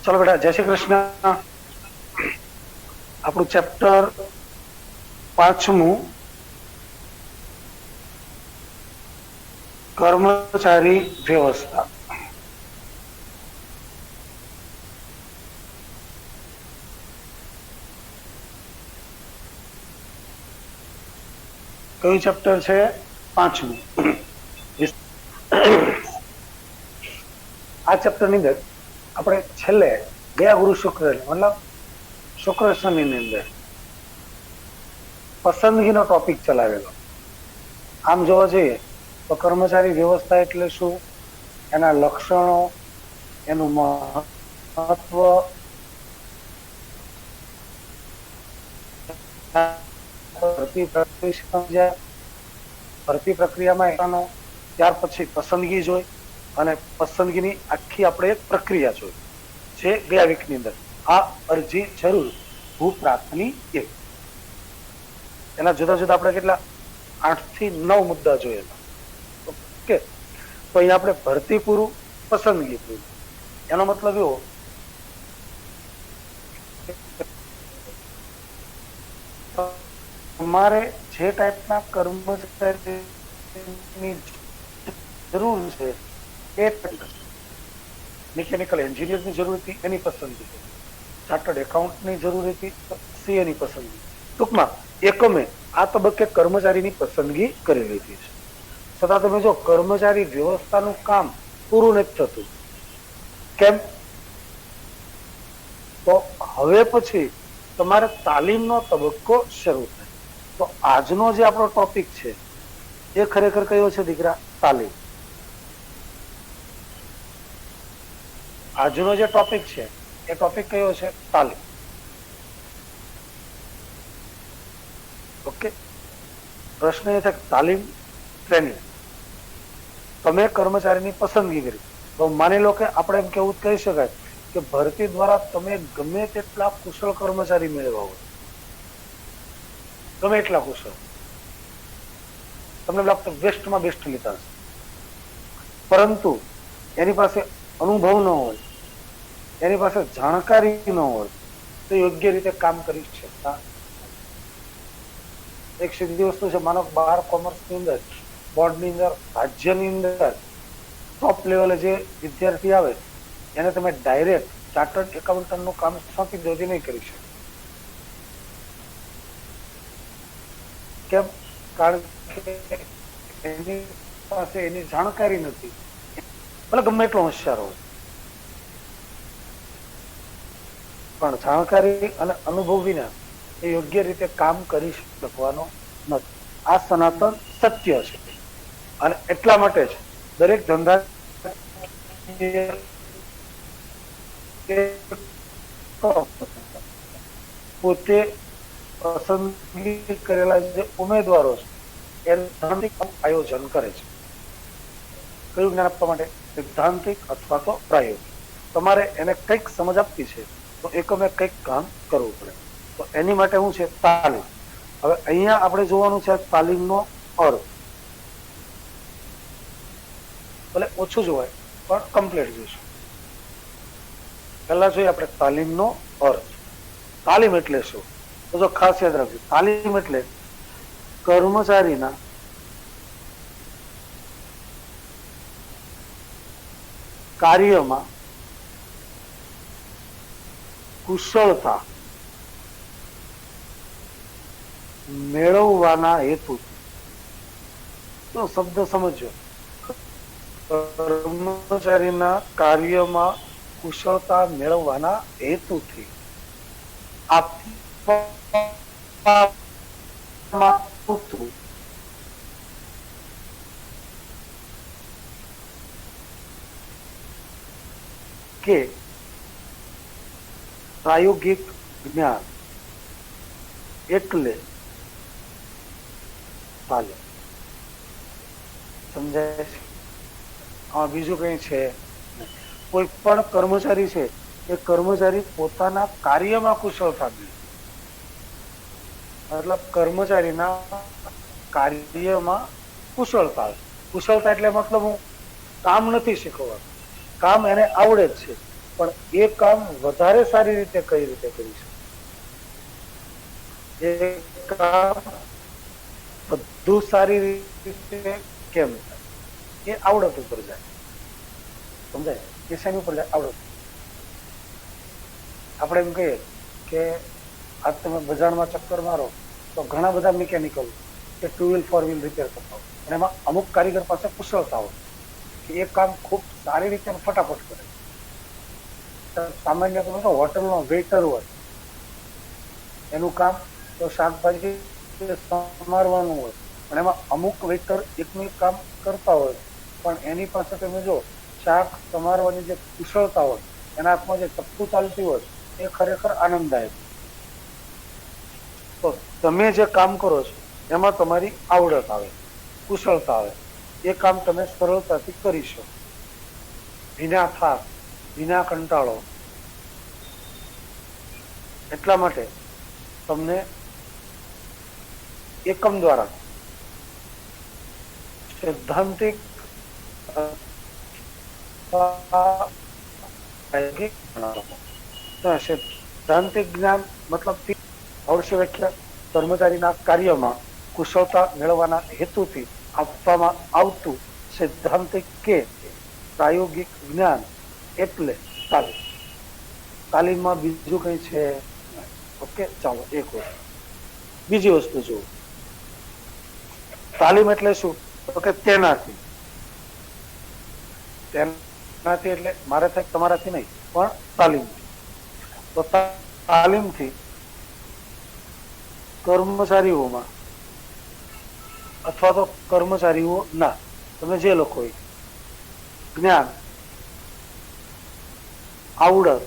चलो बेटा, जय श्री कृष्ण। આપણું ચેપ્ટર 5મું, કર્મચારી વ્યવસ્થા. કયું ચેપ્ટર છે? 5મું. આ ચેપ્ટરની અંદર આપણે છેલ્લે ગયા ગુરુ શુક્ર મતલબ શુક્ર શનિ ની અંદર પસંદગીનો ટોપિક ચલાવેલો. આમ જોવા જઈએ તો કર્મચારી વ્યવસ્થા એટલે શું, એના લક્ષણો, એનું મહત્વ, ભરતી પ્રક્રિયામાં એનો, ત્યાર પછી પસંદગી જોઈ અને પસંદગીની આખી આપણે એક પ્રક્રિયા જોઈ જે ગયા વીકની અંદર આ અરજી જરૂર ભૂપ્રાપ્તની એક. એના જુદા જુદા આપણે કેટલા 8 થી 9 મુદ્દા જોયેલા. ઓકે, તો અહીંયા આપણે ભરતી પૂરું, પસંદગી પૂરું. એનો મતલબ એવો તમારે જે ટાઈપના કર્મચારીની જરૂર છે એ મિકેનિકલ એન્જિનિયરની જરૂર હતી એની પસંદગી, ચાર્ટર્ડ એકાઉન્ટની જરૂર હતી સીએની પસંદગી. ટૂંકમાં એકમે આ તબક્કે કર્મચારીની પસંદગી કરી લીધી છે. છતાં તમે જો કર્મચારી વ્યવસ્થાનું કામ પૂરું નથી થતું. કેમ? તો હવે પછી તમારે તાલીમનો તબક્કો શરૂ થાય. તો આજનો જે આપણો ટોપિક છે એ ખરેખર કયો છે દીકરા? તાલીમ. આજનો જે ટોપિક છે એ ટોપિક કયો છે? તાલીમ. ઓકે, પ્રશ્ન એ છે કે તાલીમ, ટ્રેનિંગ. તમે કર્મચારીની પસંદગી કરી તો માની લો કે આપણે એમ કેવું કહી શકાય કે ભરતી દ્વારા તમે ગમે તેટલા કુશળ કર્મચારી મેળવ્યા હોય, ગમે એટલા કુશળ, તમને લાગતું બેસ્ટમાં બેસ્ટ લીધા છે, પરંતુ એની પાસે અનુભવ ન હોય, એની પાસે જાણકારી ન હોય તો યોગ્ય રીતે કામ કરી શકતા. એક સીધી વસ્તુ છે, માનો 12 કોમર્સની અંદર, બોર્ડની અંદર, રાજ્યની અંદર ટોપ લેવલે જે વિદ્યાર્થી આવે એને તમે ડાયરેક્ટ ચાર્ટર્ડ એકાઉન્ટન્ટનું કામ સોંપી દો, નહીં કરી શકે. કેમ? કારણ કે એની પાસે એની જાણકારી નથી, ભલે ગમે એટલો હોશિયાર હોય પણ જાણકારી અને અનુભવ વિના એ યોગ્ય રીતે કામ કરી શકવાનો નથી. આ સનાતન સત્ય છે અને એટલા માટે જ દરેક ધંધા પોતે પસંદગી કરેલા જે ઉમેદવારો છે એનું આયોજન કરે છે. કયું જ્ઞાન આપવા માટે? સિદ્ધાંતિક અથવા તો પ્રાયોગિક. તમારે એને કંઈક સમજ આપવી છે તો એકમે કંઈક કામ કરવું પડે. તો એની માટે શું છે? તાલીમ. હવે અહીંયા આપણે જોવાનું છે તાલીમનો અર્થ. ભલે ઓછું જોવાય પણ કમ્પ્લીટ જોઈશું. પહેલા જોઈએ આપણે તાલીમનો અર્થ. તાલીમ એટલે શું? તો જો ખાસ યાદ રાખજો, તાલીમ એટલે કર્મચારીના કાર્યમાં કુશળતા મેળવવાના હેતુથી. તો શબ્દ સમજો, કર્મચારીના કાર્યમાં કુશળતા મેળવવાના હેતુથી આપવામાં કે પ્રાયોગિક જ્ઞાન એટલે તાલીમ. સમજાય છે? હા, બીજું કઈ છે? કોઈ પણ કર્મચારી છે એ કર્મચારી પોતાના કાર્યમાં કુશળતા મેળવે, મતલબ કર્મચારીના કાર્યમાં કુશળતા. કુશળતા એટલે મતલબ હું કામ નથી શીખવાનું, કામ એને આવડે જ છે પણ એ કામ વધારે સારી રીતે કઈ રીતે કરી શકે, એ કામ બધું સારી રીતે કેમ થાય, એ આવડત ઉપર જાય. સમજાય? એ શેની ઉપર જાય? આવડત. આપણે એમ કહીએ કે આજ તમે બજારમાં ચક્કર મારો તો ઘણા બધા મિકેનિકલ કે 2 વ્હીલ 4 વ્હીલ રિપેર કરતા હોય, અને એમાં અમુક કારીગર પાસે કુશળતા હોય કે એ કામ ખૂબ સારી રીતે ફટાફટ કરે. સામાન્ય તમે તો હોટલનો વેઇટર હોય, એનું કામ તો શાકભાજી સમારવાનું હોય, પણ એમાં અમુક વેઇટર એકનું એક કામ કરતા હોય, પણ એની પાસે તમે જો શાક સમારવાની જે કુશળતા હોય, એના હાથમાં જે ચપ્પુ ચાલતી હોય, એ ખરેખર આનંદદાયક. તો તમે જે કામ કરો છો એમાં તમારી આવડત આવે, કુશળતા આવે, એ કામ તમે સરળતાથી કરી શકો, વિના થાક, વિના કંટાળો. એટલા માટે તમને એકમ દ્વારા સૈદ્ધાંતિક સૈદ્ધાંતિક જ્ઞાન મતલબ અવશ્ય વ્યાખ્યા કર્મચારીના કાર્યમાં કુશળતા મેળવવાના હેતુથી આપવામાં આવતું સૈદ્ધાંતિક કે પ્રાયોગિક જ્ઞાન એટલે તાલીમ. તાલીમમાં બીજું કઈ છે? ઓકે, ચાલો એક વસ્તુ. બીજી વસ્તુ જુઓ, તાલીમ એટલે શું? તો કે તેનાથી એટલે મારે થાય તમારાથી નહીં, પણ તાલીમથી. તો તાલીમથી કર્મચારીઓમાં અથવા તો કર્મચારીઓ ના તમે જે લોકો જ્ઞાન, આવડત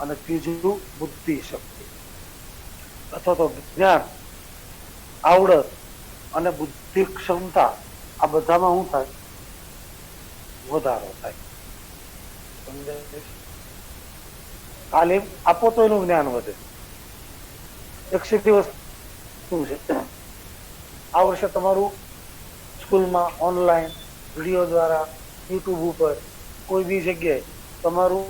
અને ત્રીજું બુદ્ધિ શક્તિ, અથવા તો જ્ઞાન, આવડત અને બુદ્ધિ ક્ષમતા, આ બધામાં શું થાય? વધારો થાય. તાલીમ આપો તો એનું જ્ઞાન વધે. એક સીધી વસ્તુ છે, આ વર્ષે તમારું સ્કૂલમાં ઓનલાઈન વિડીયો દ્વારા યુટ્યુબ ઉપર કોઈ બી જગ્યાએ તમારું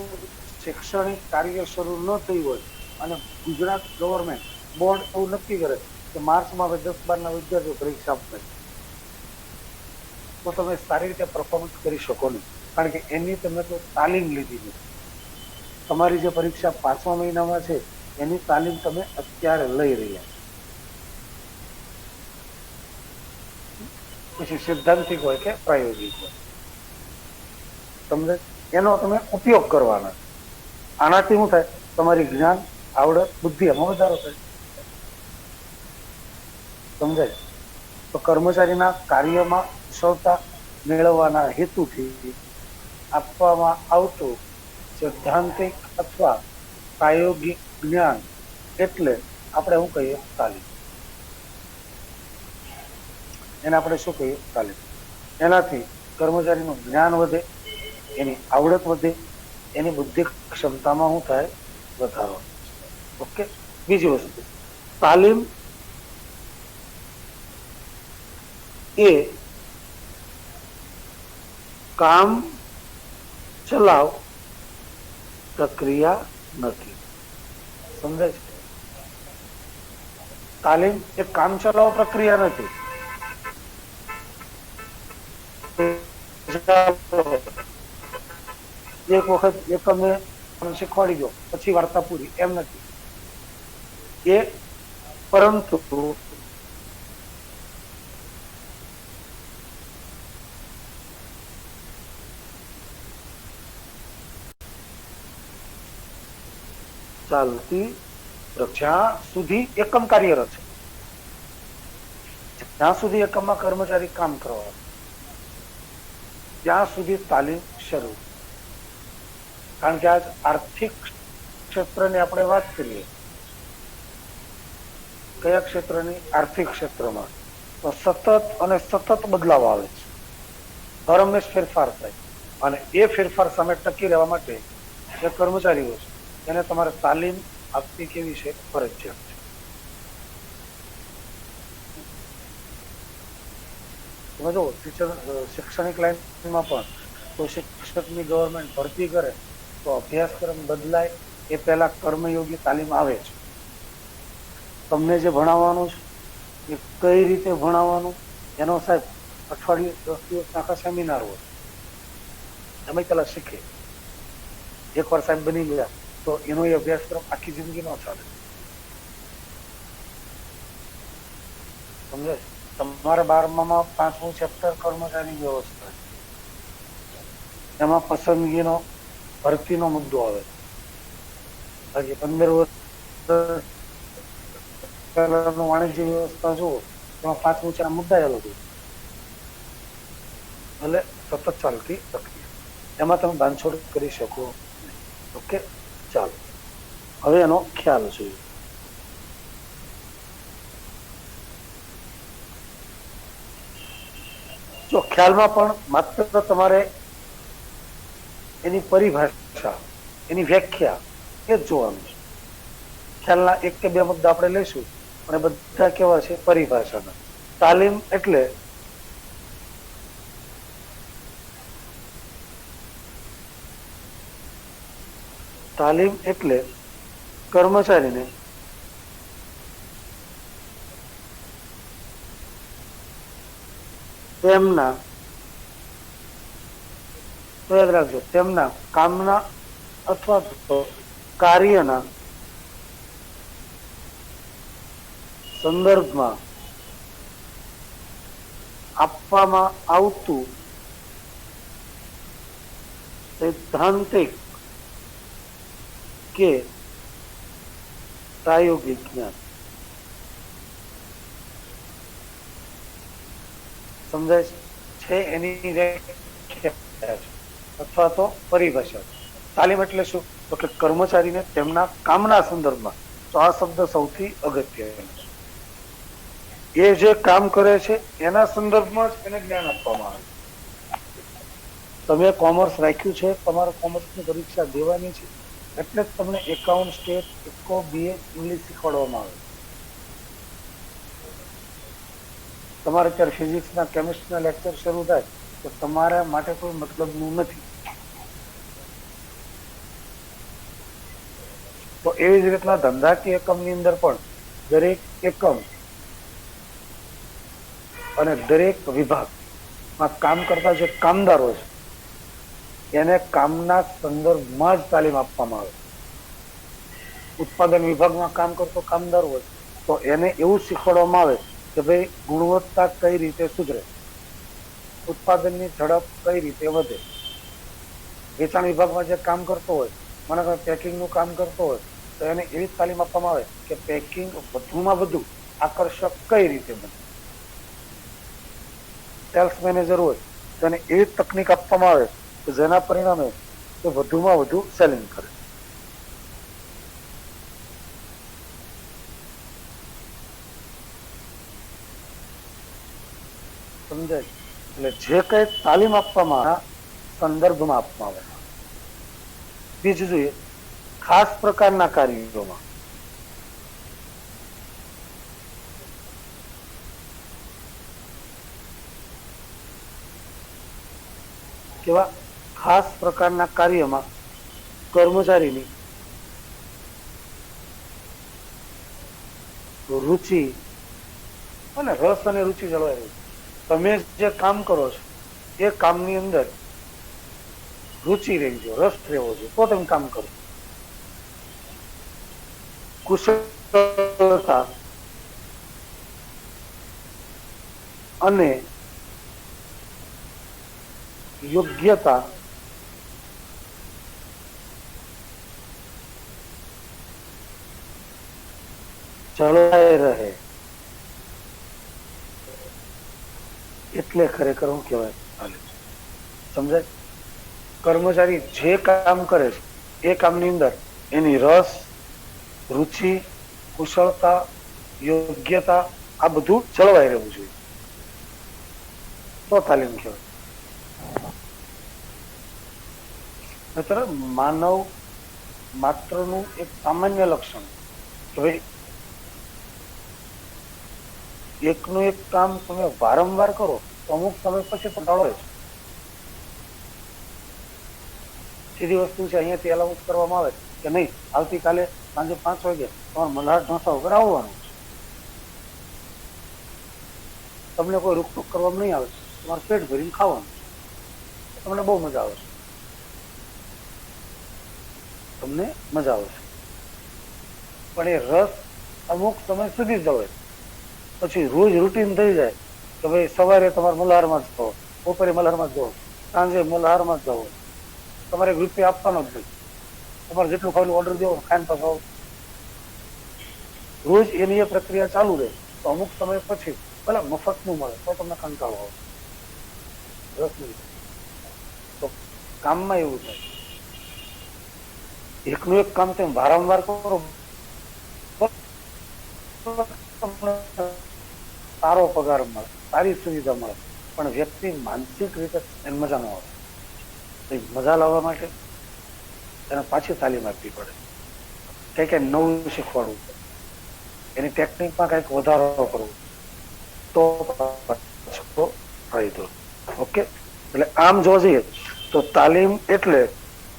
શૈક્ષણિક કાર્ય શરૂ ન થયું હોય અને ગુજરાત ગવર્મેન્ટ બોર્ડ એવું નક્કી કરે કે માર્ચમાં 10-12ના વિદ્યાર્થીઓ પરીક્ષા આપશે, તો તમે સારી રીતે પરફોર્મન્સ કરી શકો નહીં, કારણ કે એની તમે તો તાલીમ લીધી નથી. તમારી જે પરીક્ષા 5મા મહિનામાં છે એની તાલીમ તમે અત્યારે લઈ રહ્યા. પછી સિદ્ધાંતિક હોય કે પ્રાયોગિક હોય, તમને એનો તમે ઉપયોગ કરવાના. આનાથી શું થાય? તમારી જ્ઞાન, આવડત, બુદ્ધિ એમાં વધારો થાય. સમજાય? તો કર્મચારીના કાર્યમાં કુશળતા મેળવવાના હેતુથી આપવામાં આવતું સૈદ્ધાંતિક અથવા પ્રાયોગિક જ્ઞાન એટલે આપણે શું કહીએ? તાલીમ. એને આપણે શું કહીએ? તાલીમ. એનાથી કર્મચારીનું જ્ઞાન વધે, એની આવડત વધે, એની બુદ્ધિ ક્ષમતામાં શું થાય? વધારો. ઓકે. બીજી વસ્તુ, તાલીમ એ કામ ચલાવ પ્રક્રિયા નથી. સમજાય છે? તાલીમ એ કામ ચલાવ પ્રક્રિયા નથી. એક વખત એકમે શીખવાડી દો પછી વાર્તા પૂરી, એમ નથી. એ પરંતુ ચાલતી જ્યાં સુધી એકમ કાર્યરત છે, જ્યાં સુધી એકમમાં કર્મચારી કામ કરવા, ત્યાં સુધી તાલીમ શરૂ. કારણ કે આજ આર્થિક ક્ષેત્રની આપણે વાત કરીએ, કયા ક્ષેત્રની? આર્થિક ક્ષેત્રમાં. તો સતત અને સતત બદલાવ આવે છે, હરહંમેશ ફેરફાર થાય, અને એ ફેરફાર સામે ટકી રહેવા માટે જે કર્મચારીઓ છે એને તમારે તાલીમ આપવી કેવી છે? ફરજિયાત છે. તમે જો ટીચર શૈક્ષણિક લાઈનમાં પણ તો શિક્ષકની ગવર્મેન્ટ ભરતી કરે તો અભ્યાસક્રમ બદલાય એ પહેલા કર્મયોગી તાલીમ આવે છે. તમને જે ભણાવવાનું છે એ કઈ રીતે ભણાવવાનું એનો સાહેબ અઠવાડિયે 10 દિવસ આખા સેમિનાર હોય, અમે પેલા શીખે. એકવાર સાહેબ બની ગયા તો એનો એ અભ્યાસક્રમ આખી જિંદગી ન ચાલે. સમજે? તમારે 12માં 5મું ચેપ્ટર કર્મચારી વ્યવસ્થા, એમાં પસંદગીનો ભરતીનો મુદ્દો આવે. હજી 15 વર્ષ પહેલાનું વાણિજ્ય વ્યવસ્થા જુઓ, એમાં 5મું છે મુદ્દા એ લોકો એટલે સતત ચાલતી પ્રક્રિયા, એમાં તમે બાંધછોડ કરી શકો. ઓકે, ચાલો હવે એનો ખ્યાલ જોઈએ. જો ખ્યાલમાં પણ માત્ર તમારે એની પરિભાષા, એની વ્યાખ્યા એ જ જોવાનું છે. ખ્યાલના 1 કે 2 મુદ્દા આપણે લઈશું અને બધા કેવા છે? પરિભાષાના. તાલીમ એટલે કર્મચારીને તેમના, તો યાદ રાખજો, તેમના કામના અથવા તો કાર્યના સંદર્ભમાં આપવામાં આવતું સૈદ્ધાંતિક કે પ્રાયોગિક જ્ઞાન. સમજાય છે? એની વ્યાખ્યા અથવા તો પરિભાષા. તાલીમ એટલે શું? તો કે કર્મચારીને તેમના કામના સંદર્ભમાં, તો આ શબ્દ સૌથી અગત્યનો છે. એ જે કામ કરે છે એના સંદર્ભમાં જ એને જ્ઞાન આપવામાં આવે. તમે કોમર્સ રાખ્યું છે, તમારે કોમર્સની પરીક્ષા દેવાની છે એટલે જ તમને account, stat, eco, BA, English શીખવાડવામાં આવે. તમારે અત્યારે ફિઝિક્સના, કેમિસ્ટ્રીના લેક્ચર શરૂ થાય તો તમારા માટે કોઈ મતલબનું નથી. તો એવી જ રીતના ધંધાકીય એકમની અંદર પણ દરેક એકમ અને દરેક વિભાગમાં કામ કરતા જે કામદારો છે એને કામના સંદર્ભમાં જ તાલીમ આપવામાં આવે. ઉત્પાદન વિભાગમાં કામ કરતો કામદાર હોય તો એને એવું શીખવાડવામાં આવે કે ભાઈ ગુણવત્તા કઈ રીતે સુધરે, ઉત્પાદનની ઝડપ કઈ રીતે વધે. વેચાણ વિભાગમાં જે કામ કરતો હોય, મને પેકિંગનું કામ કરતો હોય તો એને એવી તાલીમ આપવામાં આવે કે પેકિંગ વધુમાં વધુ આકર્ષક કઈ રીતે બને. સેલ્સ મેનેજર હોય તો એને એવી તકનીક આપવામાં આવે કે જેના પરિણામે તે વધુમાં વધુ સેલિંગ કરે. સમજાય? એટલે જે કઈ તાલીમ આપવામાં આવે સંદર્ભમાં આપવામાં આવે. બીજું જોઈએ, ખાસ પ્રકારના કાર્યોમાં કેવા ખાસ પ્રકારના કાર્યમાં કર્મચારીની રુચિ અને રસ અને રુચિ જળવાઈ રહી. તમે જે કામ કરો છો એ કામની અંદર રુચિ રહેવી જોઈએ, રસ રહેવો જોઈએ, તો તમે કામ કરો. કુશળતા અને યોગ્યતા જળવાઈ રહે એટલે ખરેખર હું કહેવાય. સમજાય? કર્મચારી જે કામ કરે છે એ કામની અંદર એની રસ, રુચિ, કુશળતા, યોગ્યતા આ બધું જળવાઈ રહેવું જોઈએ તો તાલીમ કહેવાય. માનવ માત્રનું એક સામાન્ય લક્ષણ કે ભાઈ એકનું એક કામ તમે વારંવાર કરો તો અમુક સમય પછી કંટાળો રહે છે. સીધી વસ્તુ છે, અહીંયાથી એલાઉન્સ કરવામાં આવે કે નહીં, આવતીકાલે સાંજે 5 વાગે તમારે મલ્હાર ઢોસા વગર આવવાનું છે. તમને કોઈ રોકટોક કરવામાં નહીં આવે, તમારે પેટ ભરીને ખાવાનું, તમને બહુ મજા આવશે, તમને મજા આવશે. પણ એ રસ અમુક સમય સુધી જ હોય, પછી રોજ રૂટીન થઈ જાય કે ભાઈ સવારે તમારે મલ્હારમાં જ જવો, બપોરે મલ્હારમાં જ જવો, સાંજે મલ્હારમાં જ જવો, તમારે રૂપિયા આપવાનો જ નહીં, તમારે જેટલું ખાવાનું ઓર્ડર દેવો ખાઈને પાછો રોજ એની એ પ્રક્રિયા ચાલુ રહે. તો અમુક સમય પછી ભલે મફતનું મળે તો તમને કંટાળો આવે, રસ નહીં. તો કામમાં એવું થાય, એકનું એક કામ તમે વારંવાર કરો, સારો પગાર મળે, સારી સુવિધા મળે, પણ વ્યક્તિ માનસિક રીતે મજા ન આવે. મજા લાવવા માટે એને પાછી તાલીમ આપવી પડે, કંઈક નવું શીખવાડવું પડે, એની ટેકનિકમાં કંઈક વધારો કરવો, તો ફાયદો. ઓકે, એટલે આમ જોવા જઈએ તો તાલીમ એટલે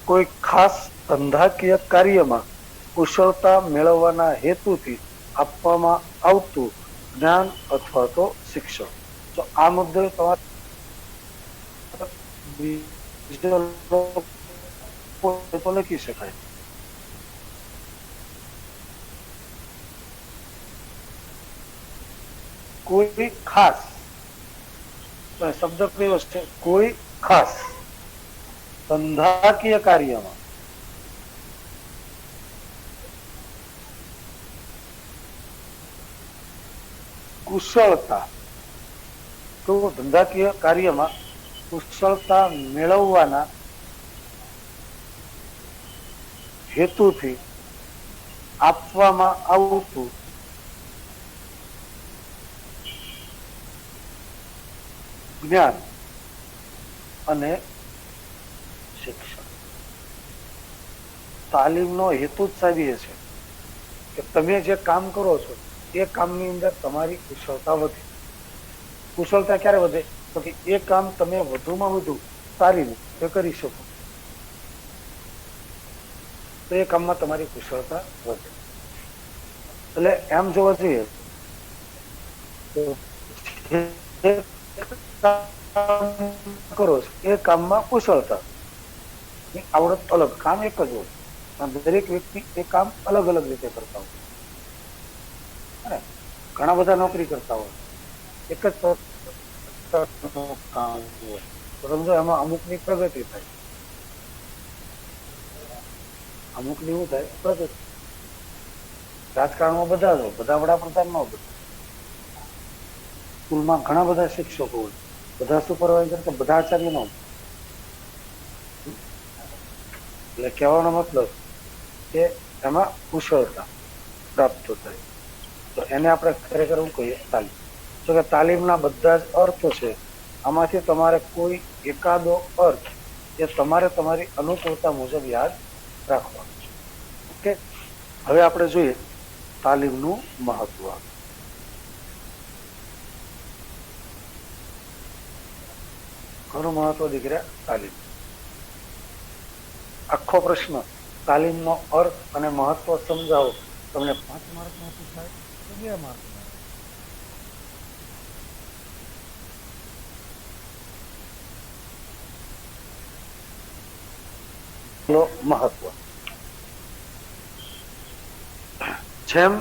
કોઈ ખાસ ધંધાકીય કાર્યમાં કુશળતા મેળવવાના હેતુથી આપવામાં આવતું જ્ઞાન અથવા તો શિક્ષણ. તો આ મુદ્દે તમારે તો લખી શકાય. કોઈ ખાસ શબ્દ કયો છે, કોઈ ખાસ ધંધાકીય કાર્યમાં કુશળતા, તો ધંધાકીય કાર્યમાં કુશળતા મેળવવાના હેતુથી આપવામાં આવતું જ્ઞાન અને શિક્ષણ. તાલીમનો હેતુ જ સાહેબ એ છે કે તમે જે કામ કરો છો એ કામની અંદર તમારી કુશળતા વધે. કુશળતા ક્યારે વધે? તો કે એ કામ તમે વધુમાં વધુ સારી રીતે કરી શકો, તો એ કામમાં તમારી કુશળતા વધે. એટલે એમ જોવા જઈએ તો કરો એ કામમાં કુશળતા, આવડત અલગ, કામ એક જ હોય, દરેક વ્યક્તિ એ કામ અલગ અલગ રીતે કરતા હોય. ઘણા બધા નોકરી કરતા હોય, એક જ કામ હોય, તો સમજો એમાં અમુકની પ્રગતિ થાય, અમુકની શું થાય? પ્રગતિ. રાજકારણમાં બધા જ હોય, બધા વડાપ્રધાન ન હોય, સ્કૂલમાં ઘણા બધા શિક્ષકો હોય, બધા સુપરવાઇઝર કે બધા આચાર્ય ન હોય. એટલે કહેવાનો મતલબ કે એમાં કુશળતા પ્રાપ્ત થાય, તો એને આપણે ખરેખર શું કહીએ? તાલીમ. જો કે તાલીમના બધા જ અર્થો છે, આમાંથી તમારે કોઈ એકાદો અર્થ એ તમારે તમારી અનુકૂળતા મુજબ યાદ રાખવાનો છે. ઓકે, હવે આપણે જોઈએ તાલીમનું મહત્વ. ઘણું મહત્વ દીકરા તાલીમ. આખો પ્રશ્ન તાલીમનો અર્થ અને મહત્વ સમજાવો, તમને 5 માર્કમાં પૂછાય તો 2 માર્કમાં. મહત્વ જેમ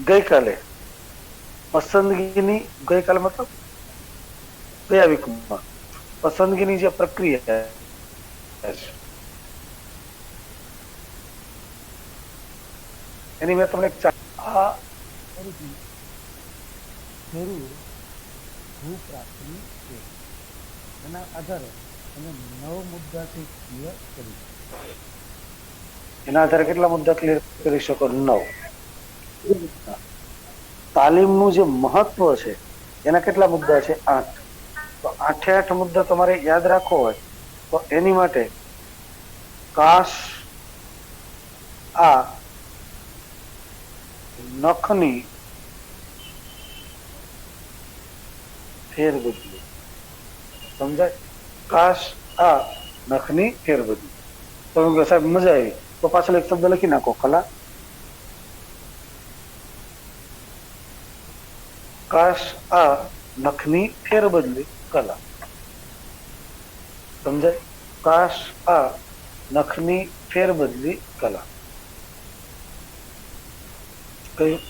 ગઈકાલે પસંદગીની, ગઈકાલે મતલબ ગયા વીકમાં પસંદગીની જે પ્રક્રિયા છે એની મેં તમને આ જરૂર ભૂપ્રાપ્તની છે, એના આધારે તમે 9 મુદ્દાથી ક્લિયર કરી શકો. એના આધારે કેટલા મુદ્દા ક્લિયર કરી શકો? 9. તાલીમનું જે મહત્વ છે એના કેટલા મુદ્દા છે? 8. તો 8 મુદ્દા તમારે યાદ રાખવો હોય તો એની માટે કાશ આ નખની ફેર બદલી, સમજાય? કાશ આ નખની ફેર બદલી. તો સાહેબ મજા આવી, તો પાછળ એક શબ્દ લખી નાખો, કલા. કાશ આ નખની ફેરબદલી કલા. સમજાય? કાશ આ નખની ફેરબદલી કલા. કયું?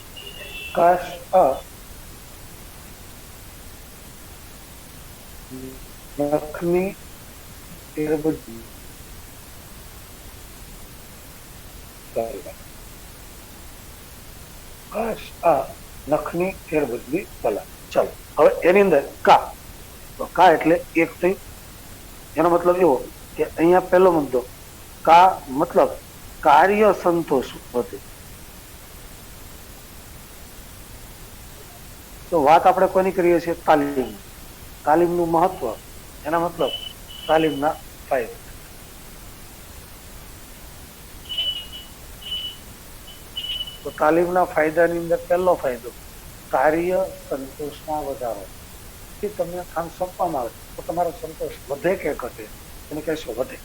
કાશ આ નખની ફેરબદલી કલા. કાશ આ નખની ફેરબદલી કલા. ચાલો હવે એની અંદર કા, તો કા એટલે એક થઈ. એનો મતલબ એવો કે અહીંયા પહેલો મુદ્દો, કા મતલબ કાર્ય સંતોષ વધે. તો વાત આપણે કોની કરીએ છીએ? તાલીમ. તાલીમનું મહત્વ, એના મતલબ તાલીમના ફાયદા. તો તાલીમના ફાયદાની અંદર પહેલો ફાયદો કાર્ય સંતોષમાં વધારો. તમને કામ સોંપવામાં આવે તો તમારો સંતોષ વધે કે ઘટે? એને કહેશો વધે.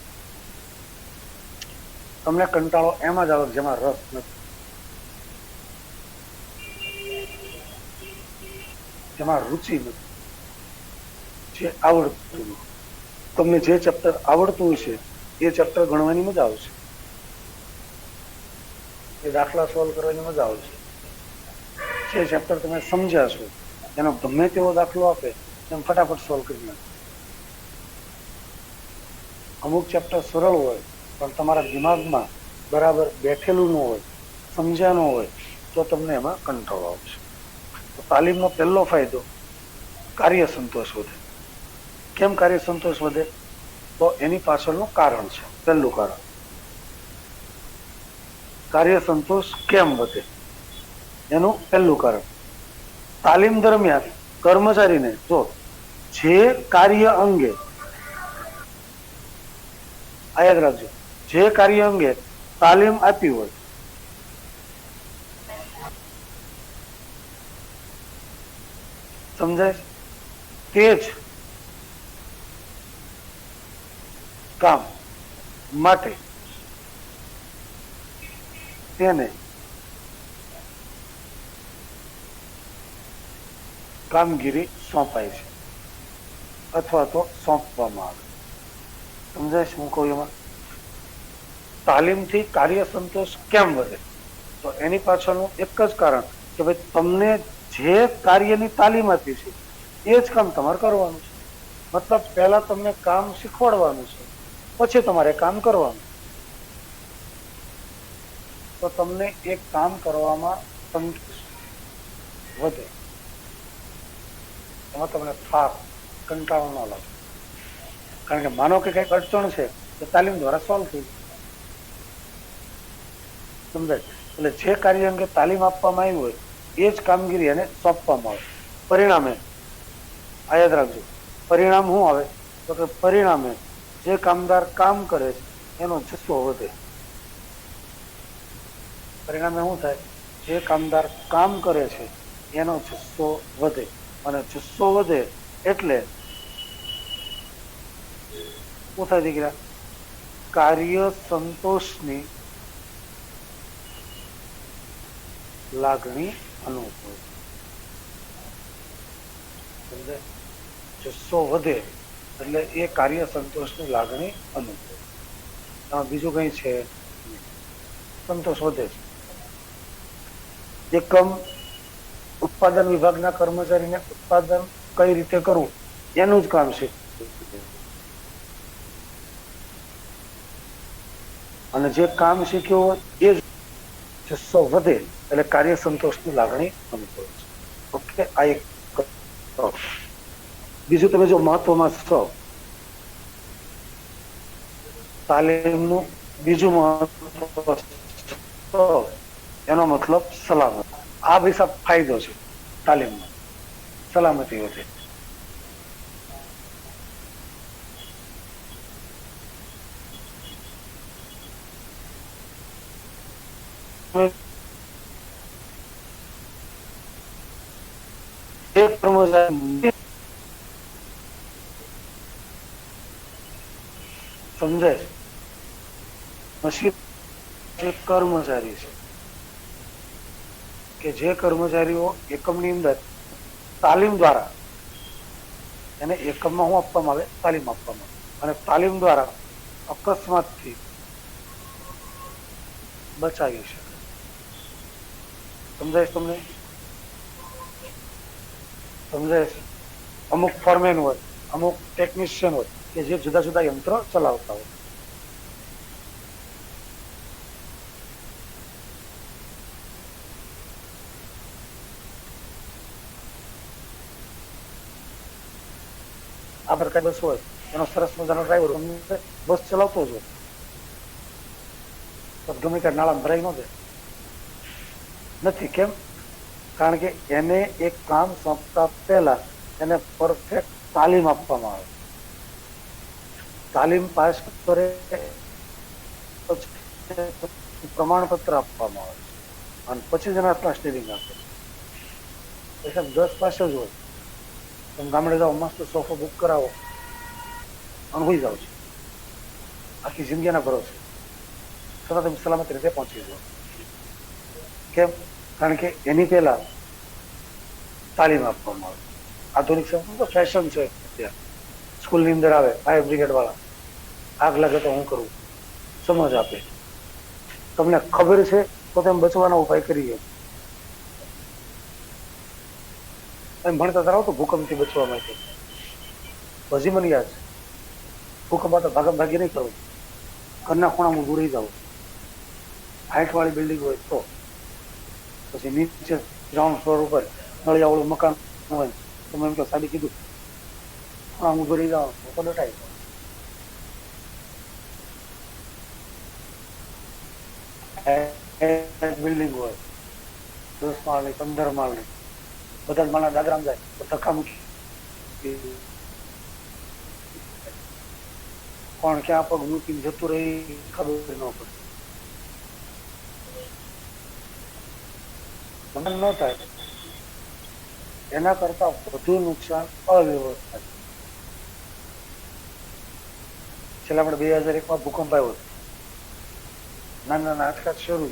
તમને કંટાળો એમાં જ આવે જેમાં રસ નથી, જેમાં રુચિ નથી, જે આવડતું નથી. તમને જે ચેપ્ટર આવડતું છે એ ચેપ્ટર ગણવાની મજા આવશે, એ દાખલા સોલ્વ કરવાની મજા આવશે. જે ચેપ્ટર તમે સમજ્યા છો એનો ગમે તેવો દાખલો આપે એમ ફટાફટ સોલ્વ કરી નાખો. અમુક ચેપ્ટર સરળ હોય પણ તમારા દિમાગમાં બરાબર બેઠેલું ન હોય, સમજ્યા ન હોય, તો તમને એમાં કંટ્રોલ આવશે. તો તાલીમનો પહેલો ફાયદો કાર્ય સંતોષ વધે. કેમ કાર્ય સંતોષ વધે? તો એની પાછળનું કારણ છે. પહેલું કારણ, કાર્ય સંતોષ કેમ વધે એનું પહેલું કારણ, તાલીમ દરમિયાન કર્મચારીને જો જે કાર્ય અંગે, આ યાદ રાખજો, જે કાર્ય અંગે તાલીમ આપી હોય સમજાય, તે જ કામ માટે તેને કામગીરી સોંપાય છે અથવા તો સોંપવામાં આવે. સમજાય શું કહું એમાં? તાલીમથી કાર્ય સંતોષ કેમ વધે? તો એની પાછળનું એક જ કારણ કે ભાઈ તમને જે કાર્યની તાલીમ આપી છે એ જ કામ તમારે કરવાનું છે. મતલબ પહેલા તમને કામ શીખવાડવાનું છે, પછી તમારે કામ કરવાનું. તો તમને એક કામ કરવામાં સંતોષ વધે, એમાં તમને થાક, કંટાળો ન લાગે. કારણ કે માનો કે કઈક અડચણ છે તો તાલીમ દ્વારા સોલ્વ થઈ જાય. સમજાય? એટલે જે કાર્ય અંગે તાલીમ આપવામાં આવી હોય એ જ કામગીરી એને સોંપવામાં આવે. પરિણામે આ યાદ રાખજો, પરિણામ શું આવે? તો કે પરિણામે જે કામદાર કામ કરે છે એનો જથ્થો વધે. પરિણામે શું થાય? જે કામદાર કામ કરે છે એનો જથ્થો વધે, અને જથ્થો વધે એટલે શું થાય દીકરા? કાર્ય સંતોષની લાગણી અનુભવ. સમજાય? જથ્થો વધે એટલે એ કાર્ય સંતોષની લાગણી અનુભવ. બીજું કઈ છે? સંતોષ વધે છે. એકમ ઉત્પાદન વિભાગના કર્મચારીને ઉત્પાદન કઈ રીતે કરવું એનું જ કામ છે, અને જે કામ શીખ્યો હોય એ જ જથ્થો વધે એટલે કાર્ય સંતોષની લાગણી અનુભવે છે. ઓકે, આ એક. બીજું તમે જો મહત્વમાં છો, તાલીમનું બીજું મહત્વ એનો મતલબ સલામત. આ ભાઈ સાહેબ ફાયદો છે તાલીમનો, સલામતી વધે. એક કર્મચારી સમજાય મશીન જે કર્મચારી છે કે જે કર્મચારીઓ એકમની અંદર તાલીમ દ્વારા, એને એકમમાં શું આપવામાં આવે? તાલીમ આપવામાં આવે, અને તાલીમ દ્વારા અકસ્માતથી બચાવી શકે. સમજાય તમને? સમજાય છે? અમુક ફોરમેન હોય, અમુક ટેકનિશિયન હોય કે જે જુદા જુદા યંત્રો ચલાવતા હોય. આ પ્રકાર બસ હોય, એનો સરસ મજાનો ડ્રાઈવર બસ ચલાવતો જ હોય, ગમે ત્યાં નાળા ભરાઈ ન જાય નથી. કેમ? કારણ કે એને એક કામ સોંપતા પહેલા એને પરફેક્ટ તાલીમ આપવામાં આવે. તાલીમ પાસ કરે પ્રમાણપત્ર આપવામાં આવે અને પછી જ એના હાથમાં સ્ટીરિંગ આપે. એટલે 10 પાસે જ હોય. તમે ગામડે જાઓ, મસ્ત સોફો બુક કરાવો અને હોઈ જાવ છો, આખી જિંદગીના ભરોસે, છતાં તમે સલામત રીતે પહોંચી જાઓ. કેમ? કારણ કે એની પહેલા તાલીમ આપવામાં આવે. આધુનિક સમય તો ફેશન છે. અત્યારે સ્કૂલની અંદર આવે ફાયર બ્રિગેડ વાળા, આગ લાગે તો હું કરું, સમજ આપે. તમને ખબર છે તો તમે બચવાનો ઉપાય કરીએ. તમે ભણતા ધરાવો તો ભૂકંપથી બચવા માટે, હજી મને યાદ છે, ભૂકંપ તો ભાગી નહીં કરવું, ઘરના ખૂણામાં ઊભું રહી જાવ. હાઈટ વાળી બિલ્ડિંગ હોય તો, પછી નીચે ગ્રાઉન્ડ ફ્લોર ઉપર નળિયા વાળું મકાન હોય, તમે એમ કે સાડી કીધું ખૂણામાં ઊભું રહી જાવ તો ડટાઈ જાવ. બિલ્ડિંગ હોય 10 માળની, 15 માળની, બધા જ માળના દાદરામ જાય તો ધક્કા મૂકી કોણ ક્યાં પગ મૂકીને જતું રહી ખબર ન પડે. ન થાય એના કરતા વધુ નુકસાન અવ્યવસ્થા. છેલ્લા આપણે 2001 ભૂકંપ આવ્યો, નાના નાના આંચકા શરૂ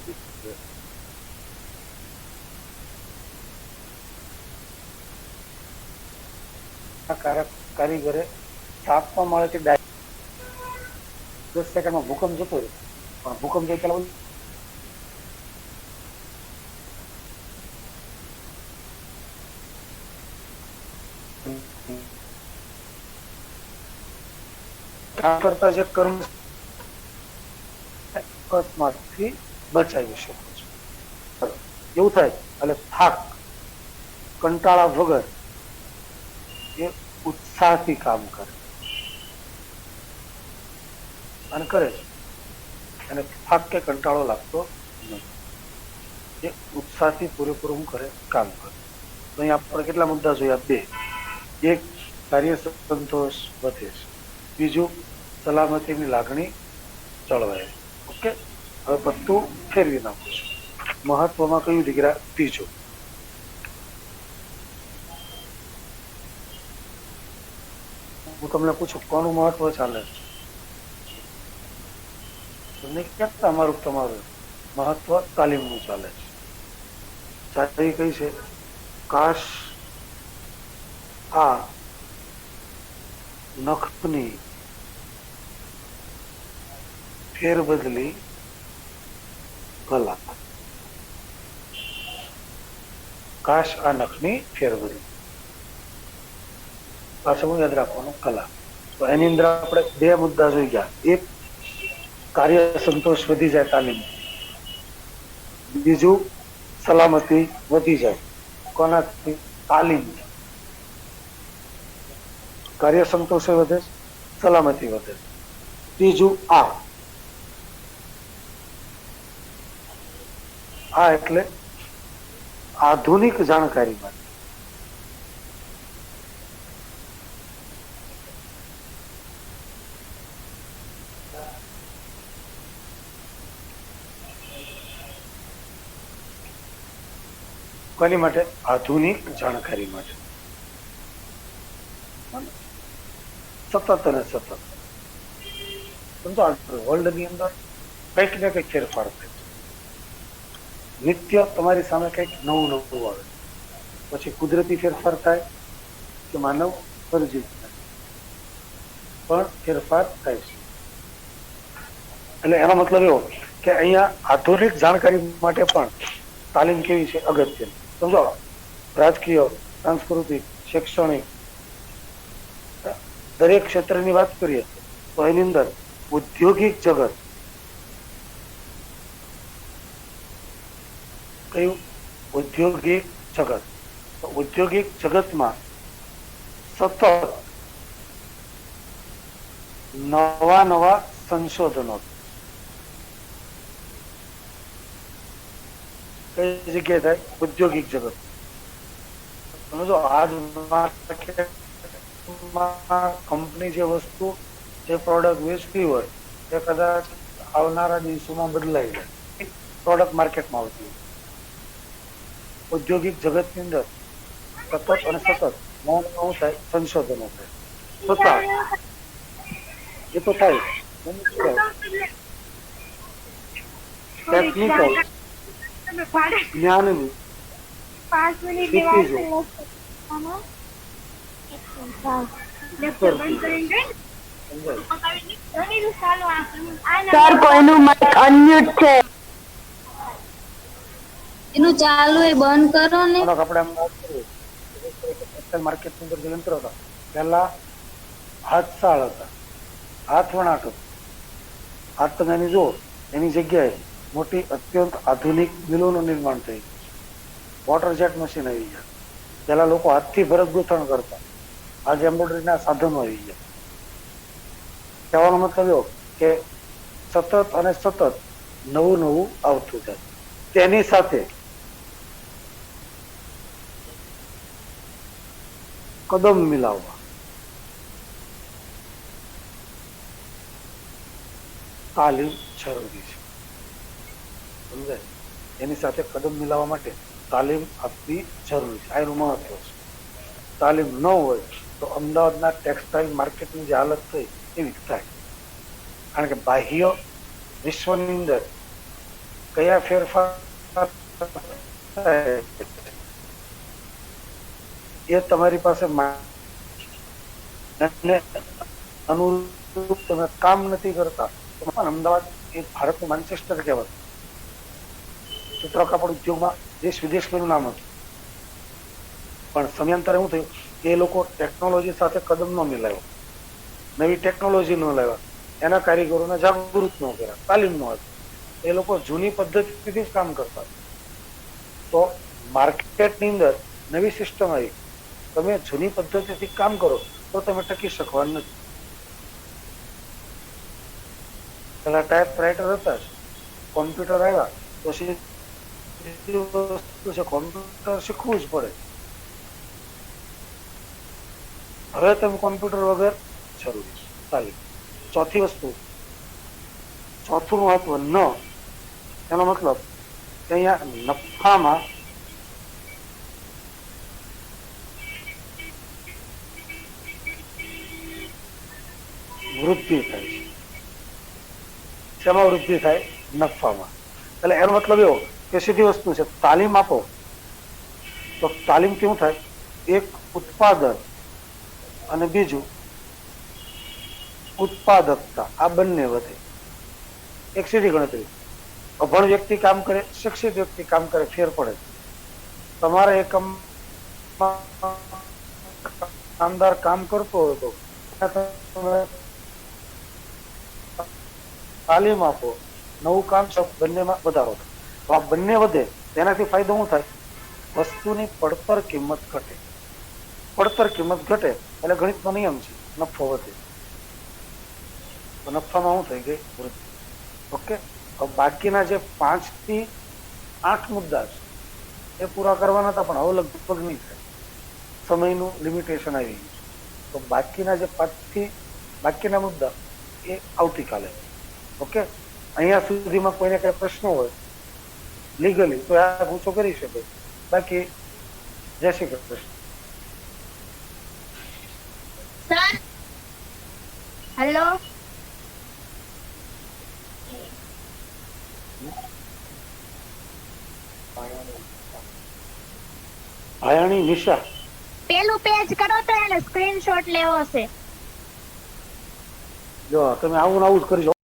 કારીગરે 7મા માળેથી 10 સેકન્ડમાં ભૂકંપ જતો રહ્યો, પણ ભૂકંપ જાય પેલા કામ કરતા જે કર્મ અકસ્માતથી બચાવી શકો છો. એવું થાય એટલે થાક કંટાળા વગર એ ઉત્સાહથી કામ કરે અને કરે છે, અને થાક કે કંટાળો લાગતો નથી. એ ઉત્સાહથી પૂરેપૂરું કરે, કામ કરે. તો અહીંયા આપણે કેટલા મુદ્દા જોયા? 2. એક, કાર્ય સંતોષ વધે છે. બીજું, સલામતીની લાગણી જળવાય. ઓકે, હવે બધું ફેરવી નાખું છું. મહત્વમાં કયું દીકરા? ત્રીજું. હું તમને પૂછું, કોનું મહત્વ ચાલે? તમને ક્યાંક તમારું મહત્વ તાલીમનું ચાલે છે. ચાલે કઈ છે? કાશ આ નખની ફેરબદલી કલા. કાશ આ નખની ફેરબદલી, પાછળ યાદ રાખવાનું, કલા. તો એની અંદર આપણે 2 મુદ્દા જોઈ ગયા. એક, કાર્ય સંતોષ વધી જાય તાલીમ. બીજું, સલામતી વધી જાય. કોનાથી? તાલીમ. કાર્ય સંતોષ વધે, સલામતી વધે. ત્રીજું, આ એટલે આધુનિક જાણકારી માટે. કોની માટે? આધુનિક જાણકારી માટે. સતત અને સતત. સમજો, વર્લ્ડ ની અંદર કંઈક ને કંઈક ફેરફાર થાય. નિત્ય તમારી સામે કંઈક નવું નવું આવે. પછી કુદરતી ફેરફાર થાય કે માનવ સર્જિત થાય, પણ ફેરફાર થાય છે. એટલે એનો મતલબ એવો કે અહીંયા આધુનિક જાણકારી માટે પણ તાલીમ કેવી છે અગત્યની. સમજો, રાજકીય, સાંસ્કૃતિક, શૈક્ષણિક દરેક ક્ષેત્રની વાત કરીએ તો એની અંદર ઔદ્યોગિક જગત કયું? ઔદ્યોગિક જગત. ઔદ્યોગિક જગતમાં સતત નવા નવા સંશોધનો કઈ જગ્યાએ થાય? ઔદ્યોગિક જગત. સમજો, આજ કંપની જે વસ્તુ જે પ્રોડક્ટ વેચતી હોય એ કદાચ આવનારા દિવસોમાં બદલાઈ જાય, પ્રોડક્ટ માર્કેટમાં આવતી હોય. ઔદ્યોગિક જગતની અંદર સતત અને સતત નવું નવું થાય, સંશોધનો થાય. છતાં એ તો થાય ટેકનિકલ જ્ઞાનની ક્ષિતિજો સર કોઈનું માઇક અનમ્યુટ છે. એનું ચાલુ એ બંધ કરો ને. આપણે એમ વાત કરીએ ટેક્સટાઇલ માર્કેટની અંદર જે યંત્રો હતા પહેલા હાથશાળ હતા, હાથ વણાટ હતું. હાથ તમે એની જુઓ, એની જગ્યાએ મોટી અત્યંત આધુનિક મિલોનું નિર્માણ થઈ ગયું. વોટર જેટ મશીન આવી ગયા. પહેલા લોકો હાથથી ભરત ગૂંથણ કરતા, આજે એમ્બ્રોઇડરીના સાધનો આવી ગયા. કહેવાનો મતલબ એવો કે સતત અને સતત નવું નવું આવતું જાય. તેની સાથે કદમ મિલાવવા, તાલીમ જરૂરી છે. સમજાય? એની સાથે કદમ મિલાવવા માટે તાલીમ આપવી જરૂરી છે. આ એનું મહત્વ છે. તાલીમ ન હોય તો અમદાવાદના ટેક્સટાઇલ માર્કેટની જે હાલત થઈ એવી થાય. કારણ કે બાહ્ય વિશ્વની અંદર કયા ફેરફાર એ તમારી પાસે અનુરૂપ તમે કામ નથી કરતા. અમદાવાદ એ ભારતનું માન્ચેસ્ટર કહેવાય. સૂત્ર કાપડ ઉદ્યોગમાં દેશ વિદેશનું નામ હતું. પણ સમયાંતરે શું થયું કે એ લોકો ટેકનોલોજી સાથે કદમ ન મિલાવ્યો, નવી ટેકનોલોજી ન લાવ્યા, એના કારીગરોને જાગૃત ન કર્યા, તાલીમ ન હતી. એ લોકો જૂની પદ્ધતિથી જ કામ કરતા. તો માર્કેટની અંદર નવી સિસ્ટમ આવી, તમે જૂની પદ્ધતિથી કામ કરો તો તમે ટકી શકવાના નથી. પેલા ટાઈપ રાઇટર હતા, કોમ્પ્યુટર આવ્યા તો વસ્તુ છે કોમ્પ્યુટર શીખવું જ પડે. હવે તમે કોમ્પ્યુટર વગર જરૂરી છે તાલીમ. ચોથી વસ્તુ, ચોથું મહત્વ ન, એનો મતલબ કે અહીંયા નફામાં વૃદ્ધિ થાય છે. શેમાં વૃદ્ધિ થાય? નફામાં. એટલે એનો મતલબ એવો કે સીધી વસ્તુ છે, તાલીમ આપો તો તાલીમ કેવું થાય? એક ઉત્પાદન અને બીજું ઉત્પાદકતા, આ બંને વધે. એક સીધી ગણતરી. અભણ વ્યક્તિ કામ કરે, શિક્ષિત વ્યક્તિ કામ કરે, ફેર પડે. તમારા એકમમાં કામદાર કામ કરતો હોય તો તાલીમ આપો, નવું કામ બંનેમાં વધારો થાય. તો આ બંને વધે તેનાથી ફાયદો શું થાય? વસ્તુની પડતર કિંમત ઘટે. પડતર કિંમત ઘટે એટલે ગણિતનો નિયમ છે, નફો વધે. તો નફામાં શું થઈ ગઈ? વૃદ્ધિ. ઓકે. બાકીના જે 5 થી 8 મુદ્દા છે એ પૂરા કરવાના હતા, પણ હવે લગભગ નહીં થાય. સમયનું લિમિટેશન આવી ગયું. તો બાકીના જે 5 થી બાકીના મુદ્દા એ આવતીકાલે. ઓકે. અહીંયા સુધીમાં કોઈને કઈ પ્રશ્નો હોય લીગલી તો આ પૂછો કરી શકે. બાકી જય શ્રી કૃષ્ણ. હેલો ભાયાણી નિશા પેલું પેજ કરો તો એને સ્ક્રીનશોટ લેવો છે. જો તમે આવું ને આવું જ કરી